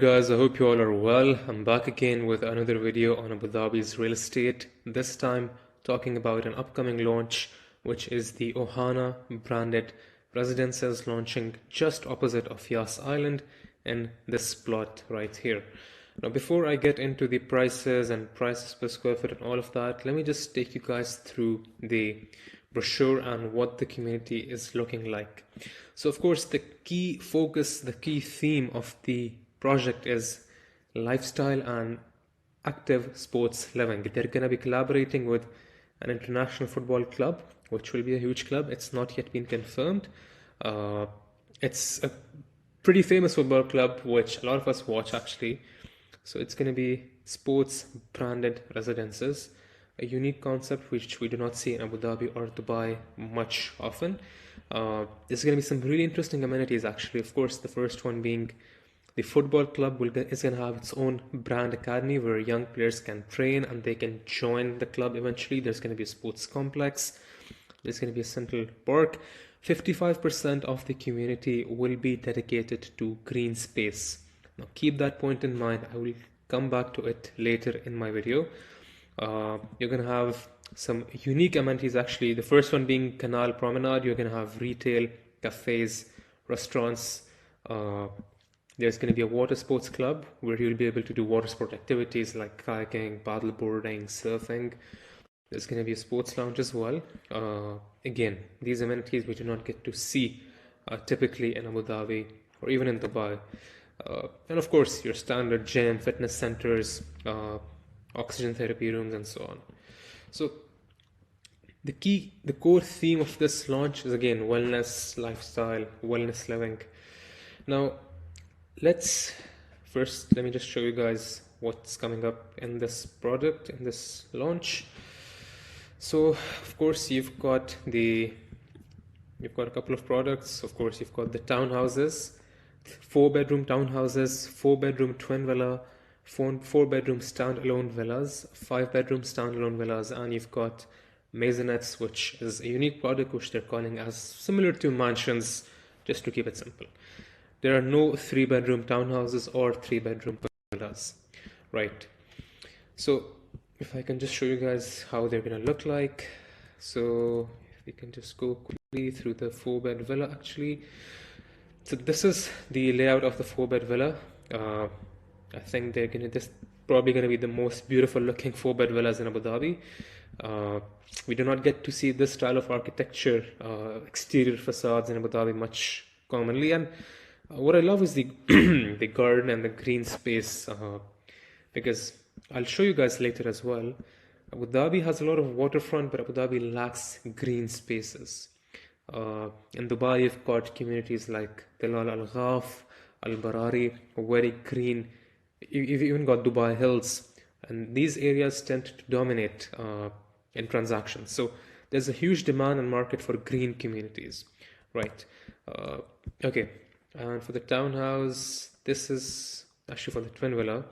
Guys, I hope you all are well. I'm back again with another video on Abu Dhabi's real estate. This time talking about an upcoming launch, which is the OHANA Branded Residences, launching just opposite of Yas Island in this plot right here. Now, before I get into the prices and prices per square foot and all of that, let me just take you guys through the brochure and what the community is looking like. So of course, the key focus, the key theme of the project is lifestyle and active sports living. They're going to be collaborating with an international football club, which will be a huge club. It's not yet been confirmed. It's a pretty famous football club, which a lot of us watch actually. So it's going to be sports branded residences, a unique concept which we do not see in Abu Dhabi or Dubai much often. There's going to be some really interesting amenities actually. Of course, the first one being the football club is going to have its own brand academy where young players can train and they can join the club eventually. There's going to be a sports complex. There's going to be a central park. 55% of the community will be dedicated to green space. Now keep that point in mind. I will come back to it later in my video. You're going to have some unique amenities actually. The first one being Canal Promenade. You're going to have retail, cafes, restaurants. There's going to be a water sports club where you'll be able to do water sport activities like kayaking, paddle boarding, surfing. There's going to be a sports lounge as well. Again, these amenities we do not get to see typically in Abu Dhabi or even in Dubai. And of course, your standard gym, fitness centers, oxygen therapy rooms, and so on. So the core theme of this launch is again wellness, lifestyle, wellness living. Now, let me just show you guys what's coming up in this product, in this launch. So of course you've got a couple of products. Of course you've got the townhouses, 4-bedroom townhouses, 4-bedroom twin villa, 4-bedroom standalone villas, 5-bedroom standalone villas, and you've got maisonettes, which is a unique product which they're calling as similar to mansions, just to keep it simple. There are no 3-bedroom townhouses or 3-bedroom villas, right? So if I can just show you guys how they're gonna look like. So if we can just go quickly through the 4-bed villa actually. So this is the layout of the 4-bed villa. I think this probably gonna be the most beautiful looking 4-bed villas in Abu Dhabi. We do not get to see this style of architecture, exterior facades in Abu Dhabi much commonly, and what I love is the the garden and the green space, because I'll show you guys later as well. Abu Dhabi has a lot of waterfront, but Abu Dhabi lacks green spaces. In Dubai, you've got communities like Tilal Al Ghaf, Al Barari, very green. You've even got Dubai Hills, and these areas tend to dominate in transactions. So there's a huge demand and market for green communities, right? Okay. And for the townhouse, this is actually for the twin villa.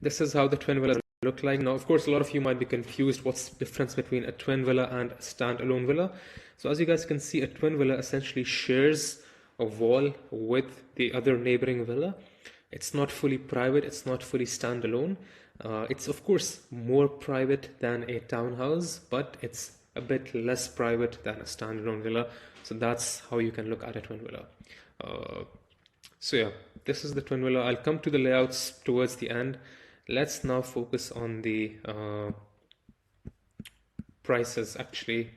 This is how the twin villa look like. Now, of course, a lot of you might be confused what's the difference between a twin villa and a standalone villa. So as you guys can see, a twin villa essentially shares a wall with the other neighboring villa. It's not fully private, it's not fully standalone. It's of course more private than a townhouse, but it's a bit less private than a standalone villa. So that's how you can look at a twin villa. So yeah, this is the twin villa. I'll come to the layouts towards the end. Let's now focus on the prices actually.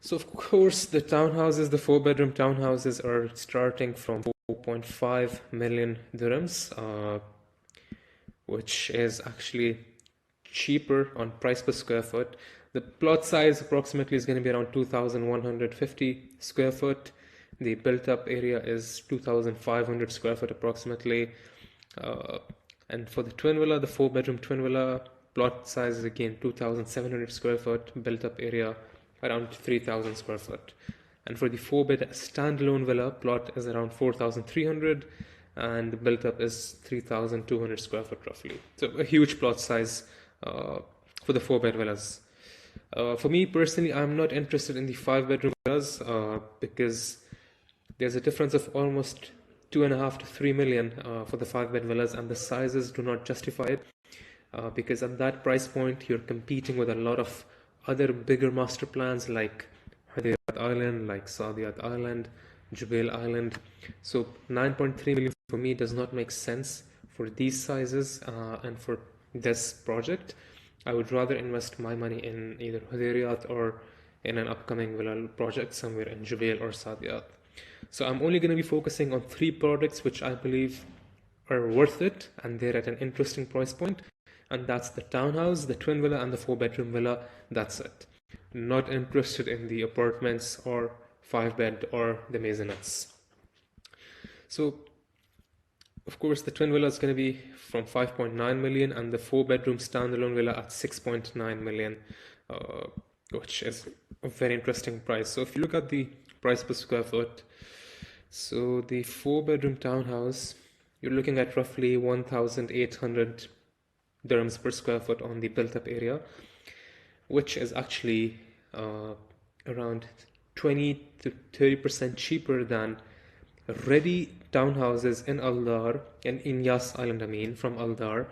So of course the townhouses, the 4-bedroom townhouses are starting from 4.5 million dirhams, which is actually cheaper on price per square foot. The plot size approximately is going to be around 2,150 square foot. The built-up area is 2,500 square foot approximately. And for the twin villa, the 4-bedroom twin villa, plot size is again 2,700 square foot, built-up area around 3,000 square foot. And for the 4-bed standalone villa, plot is around 4,300 and the built-up is 3,200 square foot roughly. So a huge plot size for the 4-bed villas. For me personally, I'm not interested in the 5-bedroom villas because there's a difference of almost 2.5 to 3 million for the 5-bed villas, and the sizes do not justify it because at that price point you're competing with a lot of other bigger master plans like Yas Island, like Yas Island, Jubail Island. So 9.3 million for me does not make sense for these sizes and for this project. I would rather invest my money in either Hudayriyat or in an upcoming villa project somewhere in Jubail or Saadiyat. So I'm only going to be focusing on 3 products which I believe are worth it and they're at an interesting price point. And that's the townhouse, the twin villa, and the 4-bedroom villa. That's it. Not interested in the apartments or 5-bed or the maisonettes. So, of course, the twin villa is going to be from 5.9 million and the 4-bedroom standalone villa at 6.9 million, which is a very interesting price. So if you look at the price per square foot, so the 4-bedroom townhouse, you're looking at roughly 1,800 dirhams per square foot on the built-up area, which is actually around 20 to 30% cheaper than ready townhouses in Aldar and in Yas Island, from Aldar,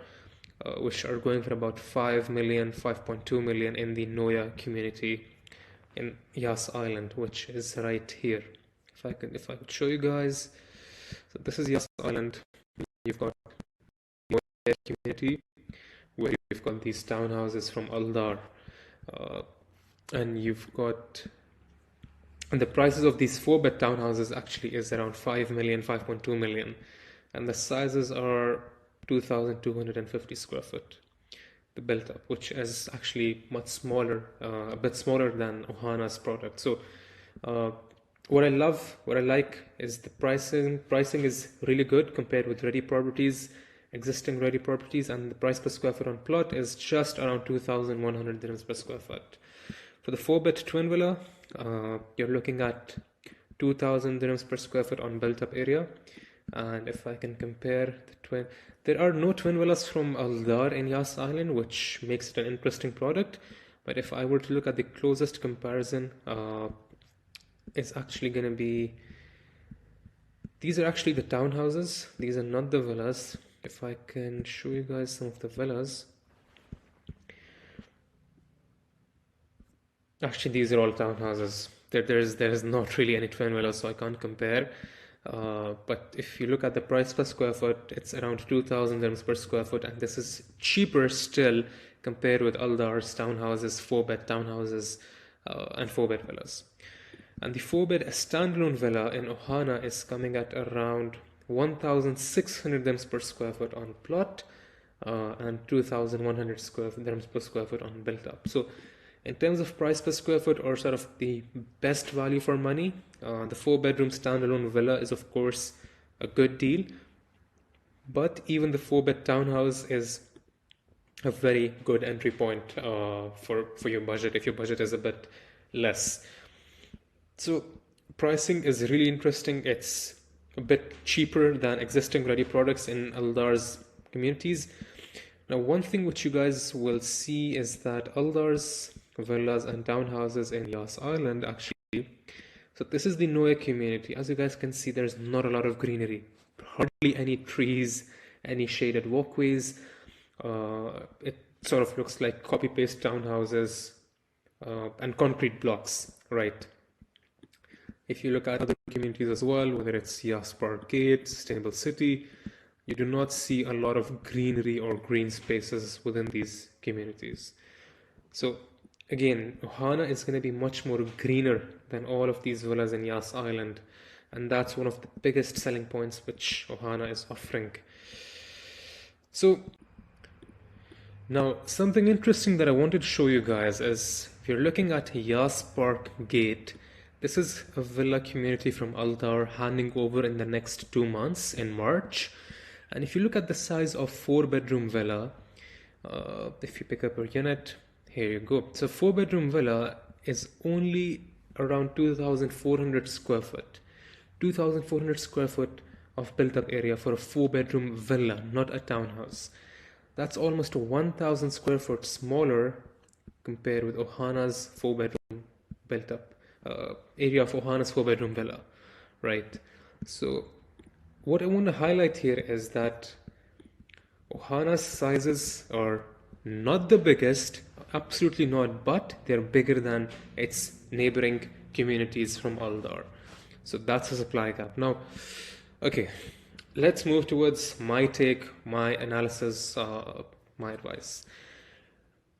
which are going for about 5 million, 5.2 million in the Noya community in Yas Island, which is right here. If I could show you guys, so this is Yas Island. You've got the Noya community where you've got these townhouses from Aldar, and you've got. And the prices of these 4-bed townhouses actually is around 5 million, 5.2 million. And the sizes are 2,250 square foot, the built up, which is actually much smaller, a bit smaller than OHANA's product. So what I like is the pricing. Pricing is really good compared with ready properties, existing ready properties, and the price per square foot on plot is just around 2,100 dirhams per square foot. For the 4-bed twin villa, you're looking at 2,000 dirhams per square foot on built-up area. And if I can compare the twin, there are no twin villas from Aldar in Yas Island, which makes it an interesting product. But if I were to look at the closest comparison, it's actually going to be, these are actually the townhouses. These are not the villas. If I can show you guys some of the villas. Actually, these are all townhouses. There's not really any twin villas, so I can't compare. But if you look at the price per square foot, it's around 2,000 dirhams per square foot, and this is cheaper still compared with Aldar's townhouses, 4-bed townhouses, and 4-bed villas. And the 4-bed standalone villa in OHANA is coming at around 1,600 dirhams per square foot on plot, and 2,100 dirhams per square foot on built up. So in terms of price per square foot, or sort of the best value for money, the 4-bedroom standalone villa is of course a good deal, but even the 4-bed townhouse is a very good entry point for your budget, if your budget is a bit less. So pricing is really interesting. It's a bit cheaper than existing ready products in Aldar's communities. Now, one thing which you guys will see is that Aldar's villas and townhouses in Yas Island actually, so this is the Noya community. As you guys can see, there's not a lot of greenery, hardly any trees, any shaded walkways. It sort of looks like copy-paste townhouses and concrete blocks, right? If you look at other communities as well, whether it's Yas Park Gate, Sustainable City, you do not see a lot of greenery or green spaces within these communities. So again, OHANA is going to be much more greener than all of these villas in Yas Island, and that's one of the biggest selling points which OHANA is offering. So now something interesting that I wanted to show you guys is, if you're looking at Yas Park Gate, this is a villa community from Aldar handing over in the next 2 months in March. And if you look at the size of 4-bedroom villa, if you pick up a unit, here you go. So 4-bedroom villa is only around 2,400 square foot. 2,400 square foot of built-up area for a 4-bedroom villa, not a townhouse. That's almost 1,000 square foot smaller compared with OHANA's 4-bedroom built-up area of OHANA's 4-bedroom villa, right? So what I want to highlight here is that OHANA's sizes are not the biggest, absolutely not, but they're bigger than its neighboring communities from Aldar. So that's a supply gap. Now, okay, let's move towards my take, my analysis, my advice.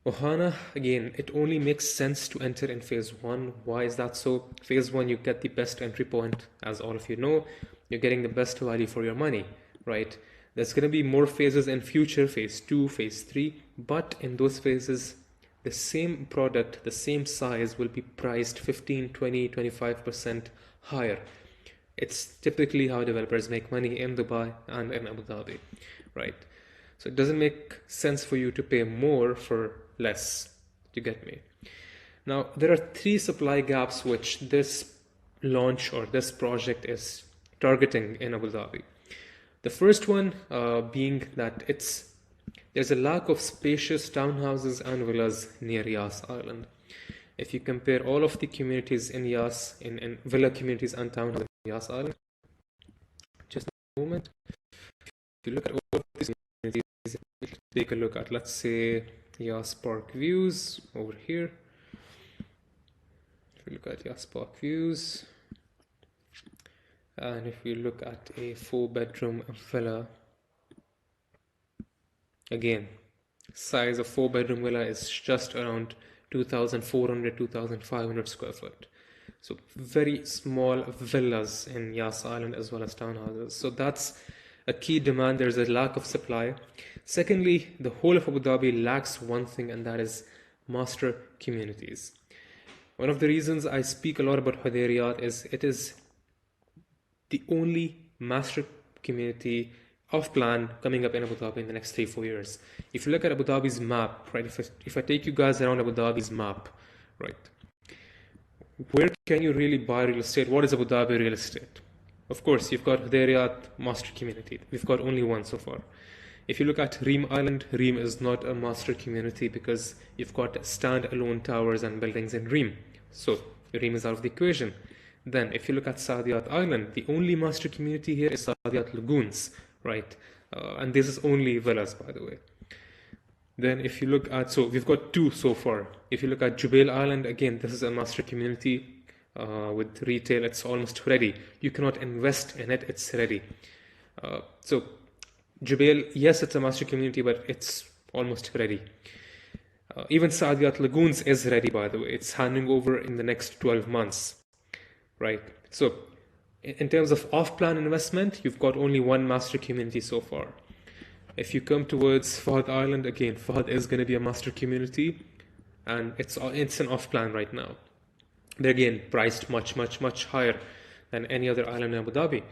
OHANA, again, it only makes sense to enter in phase one. Why is that so? Phase one, you get the best entry point, as all of you know. You're getting the best value for your money, right? There's going to be more phases in future, phase two, phase three, but in those phases, the same product, the same size will be priced 15, 20, 25% higher. It's typically how developers make money in Dubai and in Abu Dhabi, right? So it doesn't make sense for you to pay more for less. You get me? Now, there are three supply gaps which this launch or this project is targeting in Abu Dhabi. The first one being that there's a lack of spacious townhouses and villas near Yas Island. If you compare all of the communities in in villa communities and townhouses in Yas Island, just a moment. If you look at all of these communities, take a look at, let's say, Yas Park Views over here. If you look at Yas Park Views, and if you look at a 4-bedroom villa, again, size of 4-bedroom villa is just around 2,400, 2,500 square foot. So very small villas in Yas Island as well as townhouses. So that's a key demand. There's a lack of supply. Secondly, the whole of Abu Dhabi lacks one thing, and that is master communities. One of the reasons I speak a lot about Hudayriyat is it is the only master community of plan coming up in Abu Dhabi in the next 3-4 years. If you look at Abu Dhabi's map, right, if I take you guys around Abu Dhabi's map, right, where can you really buy real estate? What is Abu Dhabi real estate? Of course, you've got Hudayriyat master community. We've got only one so far. If you look at Reem Island, Reem is not a master community because you've got standalone towers and buildings in Reem. So Reem is out of the equation. Then if you look at Saadiyat Island, the only master community here is Saadiyat Lagoons, right? And this is only villas, by the way. Then if you look at, so we've got two so far. If you look at Jubail Island, again, this is a master community with retail. It's almost ready. You cannot invest in it. It's ready. So Jubail, yes, it's a master community, but it's almost ready. Even Saadiyat Lagoons is ready, by the way. It's handing over in the next 12 months, right? So in terms of off-plan investment, you've got only one master community so far. If you come towards Fahd Island, again, Fahd is going to be a master community, and it's an off-plan right now. They're again priced much higher than any other island in Abu Dhabi.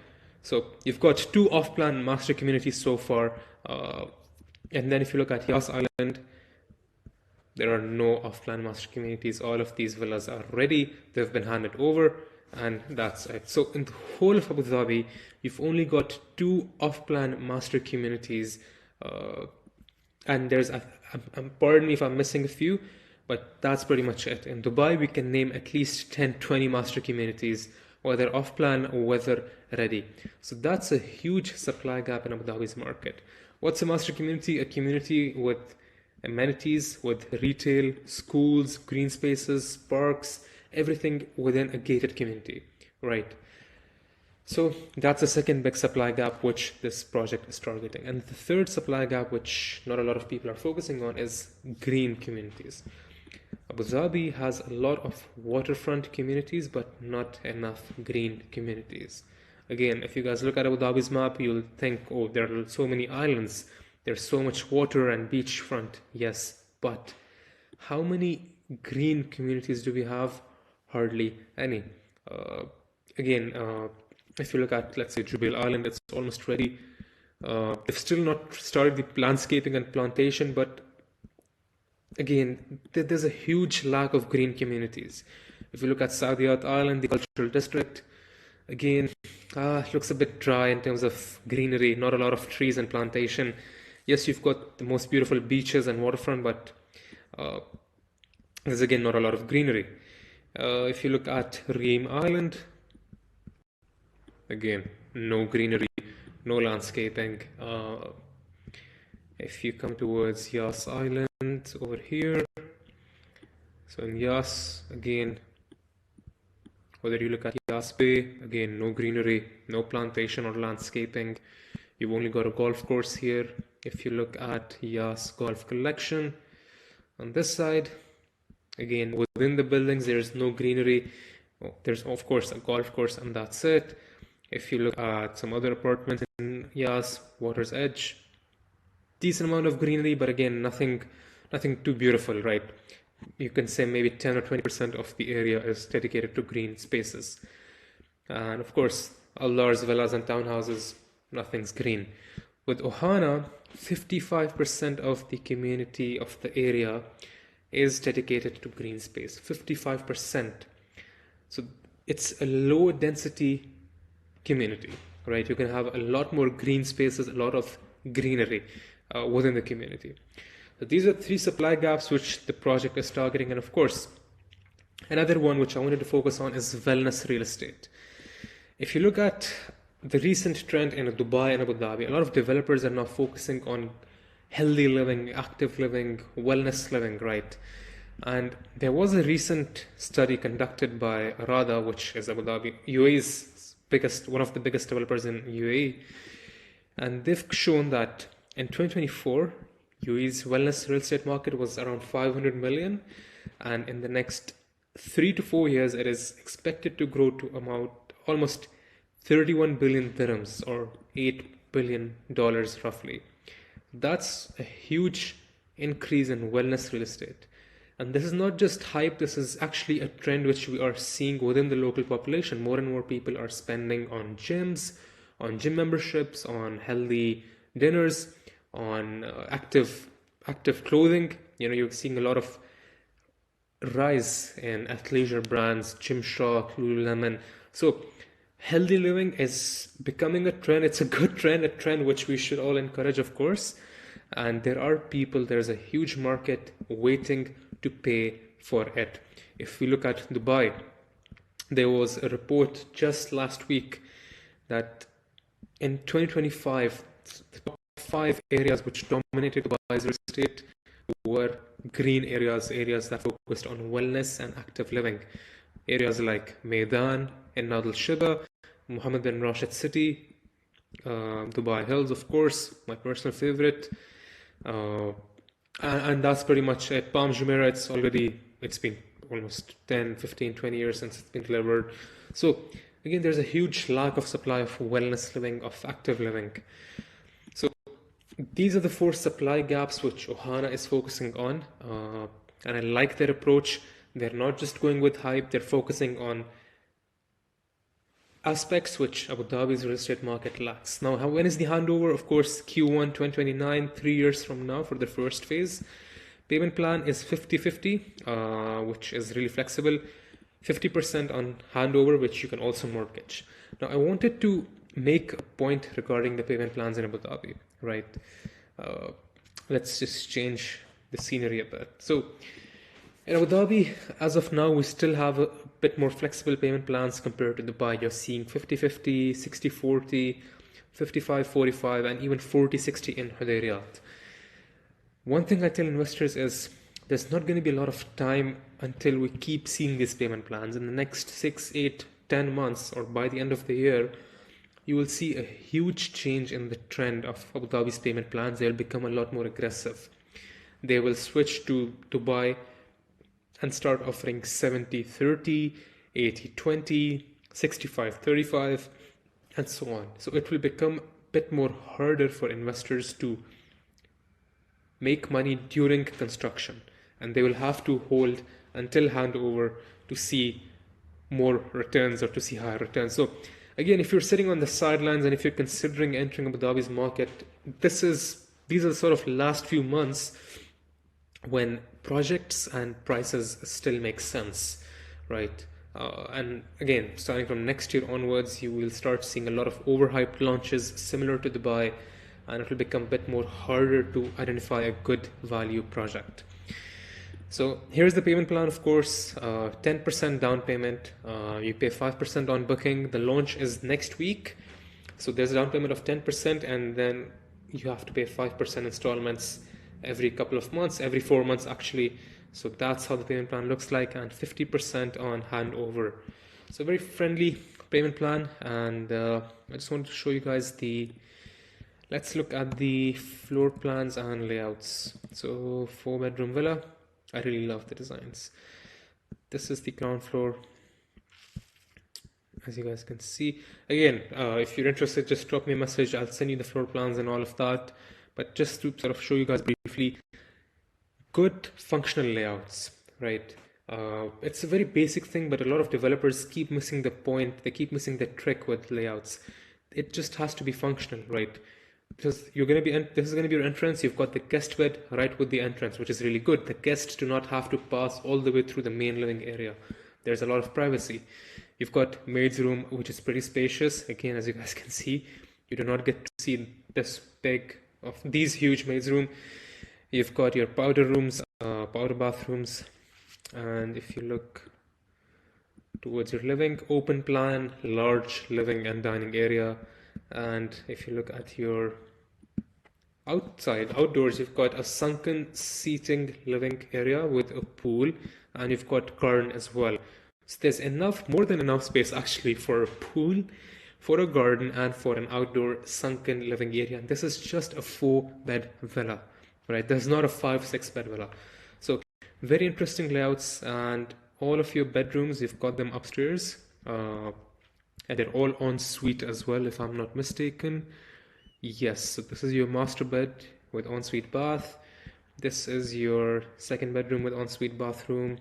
So you've got two off-plan master communities so far, and then if you look at Yas Island, there are no off-plan master communities. All of these villas are ready. They've been handed over, and that's it. So in the whole of Abu Dhabi, you've only got two off-plan master communities, and there's, pardon me if I'm missing a few, but that's pretty much it. In Dubai, we can name at least 10, 20 master communities, whether off-plan or whether ready. So that's a huge supply gap in Abu Dhabi's market. What's a master community? A community with amenities, with retail, schools, green spaces, parks, everything within a gated community, right? So that's the second big supply gap which this project is targeting. And the third supply gap, which not a lot of people are focusing on, is green communities. Abu Dhabi has a lot of waterfront communities, but not enough green communities. Again, if you guys look at Abu Dhabi's map, you'll think, oh, there are so many islands. There's so much water and beachfront. Yes, but how many green communities do we have? Hardly any. If you look at, let's say, Jubail Island, it's almost ready. They've still not started the landscaping and plantation, but again, there's a huge lack of green communities. If you look at Saadiyat Island, the cultural district, again, it looks a bit dry in terms of greenery, not a lot of trees and plantation. Yes, you've got the most beautiful beaches and waterfront, but there's again not a lot of greenery. If you look at Reem Island, again, no greenery. no landscaping. If you come towards Yas Island over here, so in Yas, again, whether you look at Yas Bay, again, no greenery, no plantation or landscaping. You've only got a golf course here. If you look at Yas Golf Collection, on this side, again, within the buildings, there's no greenery. There's, of course, a golf course, and that's it. If you look at some other apartments in Yas, Water's Edge, decent amount of greenery, but again, nothing too beautiful, right? You can say maybe 10 or 20% of the area is dedicated to green spaces. And of course, Aldar's villas and townhouses, nothing's green. With OHANA, 55% of the community of the area is dedicated to green space. 55%. So it's a low density community, right? You can have a lot more green spaces, a lot of greenery within the community. So these are 3 supply gaps which the project is targeting. And of course, another one which I wanted to focus on is wellness real estate. If you look at the recent trend in Dubai and Abu Dhabi, a lot of developers are now focusing on healthy living, active living, wellness living, right? And there was a recent study conducted by Arada, which is Abu Dhabi, UAE's one of the biggest developers in UAE. And they've shown that in 2024, UAE's wellness real estate market was around 500 million. And in the next 3 to 4 years, it is expected to grow to almost 31 billion dirhams or $8 billion roughly. That's a huge increase in wellness real estate. And this is not just hype, this is actually a trend which we are seeing within the local population. More and more people are spending on gyms, on gym memberships, on healthy dinners, on active clothing. You know, you're seeing a lot of rise in athleisure brands, Gymshark, Lululemon. So healthy living is becoming a trend. It's a good trend, a trend which we should all encourage, of course. And there's a huge market waiting to pay for it. If we look at Dubai, there was a report just last week that in 2025, the top 5 areas which dominated Dubai's real estate were green areas that focused on wellness and active living. Areas like Maidan and Nadal Shiba, Mohammed bin Rashid City, Dubai Hills, of course, my personal favorite. And that's pretty much it. Palm Jumeirah, it's been almost 10, 15, 20 years since it's been delivered. So again, there's a huge lack of supply of wellness living, of active living. So these are the 4 supply gaps which OHANA is focusing on. And I like their approach. They're not just going with hype, they're focusing on aspects which Abu Dhabi's real estate market lacks. Now, when is the handover? Of course, Q1 2029, 3 years from now for the first phase. Payment plan is 50-50, which is really flexible. 50% on handover, which you can also mortgage. Now, I wanted to make a point regarding the payment plans in Abu Dhabi, right? Let's just change the scenery a bit. So, in Abu Dhabi, as of now, we still have a bit more flexible payment plans compared to Dubai. You're seeing 50-50, 60-40, 55-45, and even 40-60 in Hudayriyat. One thing I tell investors is there's not going to be a lot of time until we keep seeing these payment plans. In the next 6, 8, 10 months, or by the end of the year, you will see a huge change in the trend of Abu Dhabi's payment plans. They'll become a lot more aggressive. They will switch to Dubai and start offering 70-30, 80-20, 65-35, and so on. So it will become a bit more harder for investors to make money during construction, and they will have to hold until handover to see more returns or to see higher returns. So again, if you're sitting on the sidelines and if you're considering entering Abu Dhabi's market, these are sort of last few months when projects and prices still make sense, right? And again, starting from next year onwards, you will start seeing a lot of overhyped launches similar to Dubai, and it will become a bit more harder to identify a good value project. So here's the payment plan, of course, 10% down payment. You pay 5% on booking. The launch is next week. So there's a down payment of 10%, and then you have to pay 5% installments every couple of months, every 4 months actually. So that's how the payment plan looks like, and 50% on handover. So very friendly payment plan. And I just wanted to show you guys let's look at the floor plans and layouts. So 4-bedroom villa, I really love the designs. This is the ground floor, as you guys can see. Again, if you're interested, just drop me a message. I'll send you the floor plans and all of that. But just to sort of show you guys briefly, good functional layouts, right? It's a very basic thing, but a lot of developers keep missing the point. They keep missing the trick with layouts. It just has to be functional, right? Because this is going to be your entrance. You've got the guest bed right with the entrance, which is really good. The guests do not have to pass all the way through the main living area. There's a lot of privacy. You've got maid's room, which is pretty spacious. Again, as you guys can see, you do not get to see this big of these huge maid's room. You've got your powder rooms, powder bathrooms, and if you look towards your living, open plan, large living and dining area. And if you look at your outdoors, you've got a sunken seating living area with a pool, and you've got garden as well. So there's more than enough space actually for a pool, for a garden, and for an outdoor sunken living area. And this is just a 4-bed villa, right? There's not a 5-6 bed villa. So very interesting layouts, and all of your bedrooms, you've got them upstairs. And they're all en suite as well, if I'm not mistaken. Yes, so this is your master bed with ensuite bath. This is your 2nd bedroom with ensuite bathroom.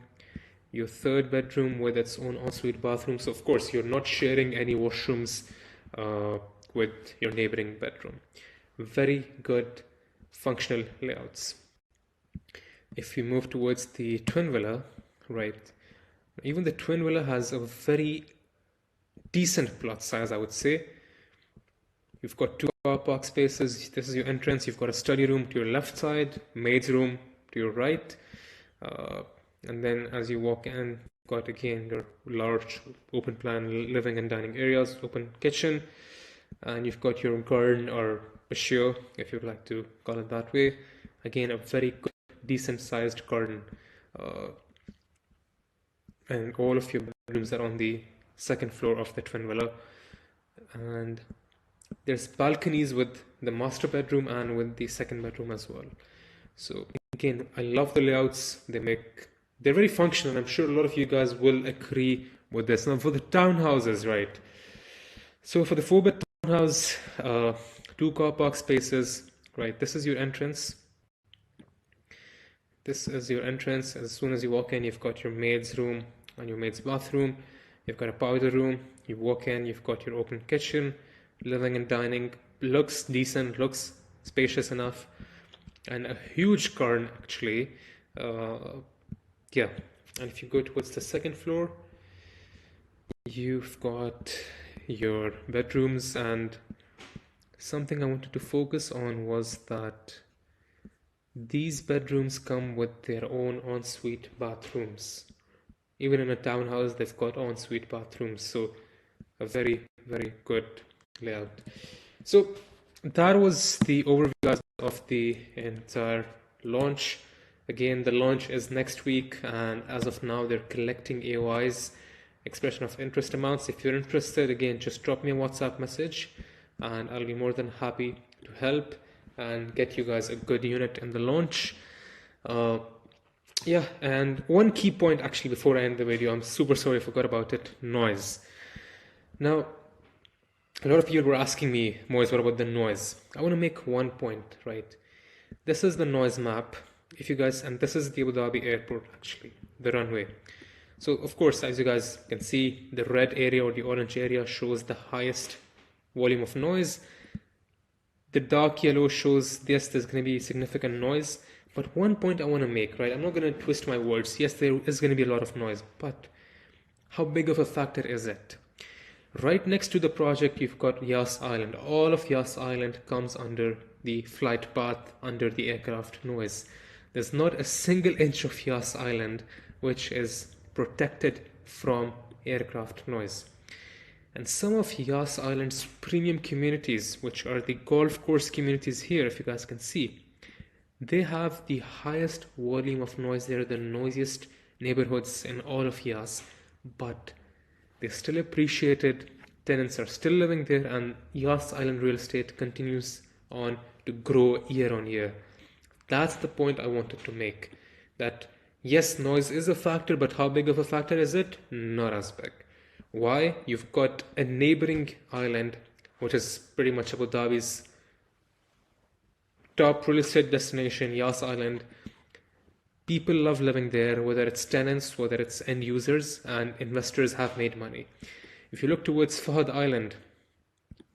Your 3rd bedroom with its own ensuite bathroom. So of course, you're not sharing any washrooms with your neighboring bedroom. Very good functional layouts. If you move towards the twin villa, right, even the twin villa has a very decent plot size, I would say. You've got 2 car park spaces. This is your entrance. You've got a study room to your left side, maid's room to your right, and then as you walk in, you've got again your large open plan living and dining areas, open kitchen, and you've got your garden or patio, if you'd like to call it that way. Again, a very good, decent sized garden, and all of your bedrooms are on the 2nd floor of the twin villa. And there's balconies with the master bedroom and with the 2nd bedroom as well. So again, I love the layouts. They're very functional. I'm sure a lot of you guys will agree with this. Now for the townhouses, right? So for the 4-bed townhouse, 2 car park spaces, right? This is your entrance. This is your entrance. As soon as you walk in, you've got your maid's room and your maid's bathroom. You've got a powder room. You walk in, you've got your open kitchen, living and dining. Looks decent, looks spacious enough, and a huge garden actually. Yeah, and if you go towards the 2nd floor, you've got your bedrooms, and something I wanted to focus on was that these bedrooms come with their own ensuite bathrooms. Even in a townhouse, they've got ensuite bathrooms. So a very, very good layout. So that was the overview of the entire launch. Again, the launch is next week, and as of now, they're collecting AOIs, expression of interest amounts. If you're interested, again, just drop me a WhatsApp message, and I'll be more than happy to help and get you guys a good unit in the launch. Yeah, and one key point actually before I end the video, I'm super sorry I forgot about it, noise. Now, a lot of people were asking me, Moise, what about the noise? I want to make one point, right? This is the noise map, if you guys, and this is the Abu Dhabi airport actually, the runway. So of course, as you guys can see, the red area or the orange area shows the highest volume of noise. The dark yellow shows, yes, there's going to be significant noise. But one point I want to make, right? I'm not going to twist my words. Yes, there is going to be a lot of noise, but how big of a factor is it? Right next to the project, you've got Yas Island. All of Yas Island comes under the flight path, under the aircraft noise. There's not a single inch of Yas Island which is protected from aircraft noise. And some of Yas Island's premium communities, which are the golf course communities here, if you guys can see, they have the highest volume of noise. They're the noisiest neighborhoods in all of Yas, but they're still appreciated. Tenants are still living there, and Yas Island real estate continues on to grow year on year. That's the point I wanted to make. That yes, noise is a factor, but how big of a factor is it? Not as big. Why? You've got a neighboring island, which is pretty much Abu Dhabi's top real estate destination, Yas Island. People love living there, whether it's tenants, whether it's end users, and investors have made money. If you look towards Fahd Island,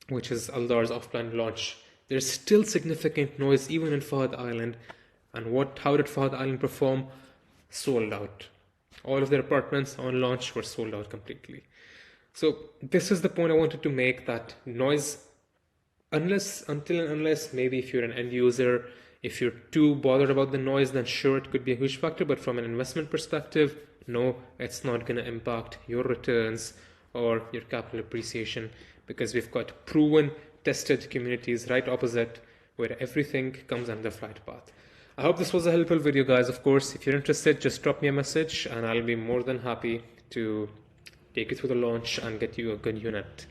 which is Aldar's off-plan launch, there's still significant noise even in Fahd Island. And how did Fahd Island perform? Sold out. All of their apartments on launch were sold out completely. So this is the point I wanted to make, that noise, unless maybe if you're an end user, if you're too bothered about the noise, then sure, it could be a huge factor. But from an investment perspective, no, it's not going to impact your returns or your capital appreciation, because we've got proven, tested communities right opposite where everything comes under the flight path. I hope this was a helpful video, guys. Of course, if you're interested, just drop me a message and I'll be more than happy to take you through the launch and get you a good unit.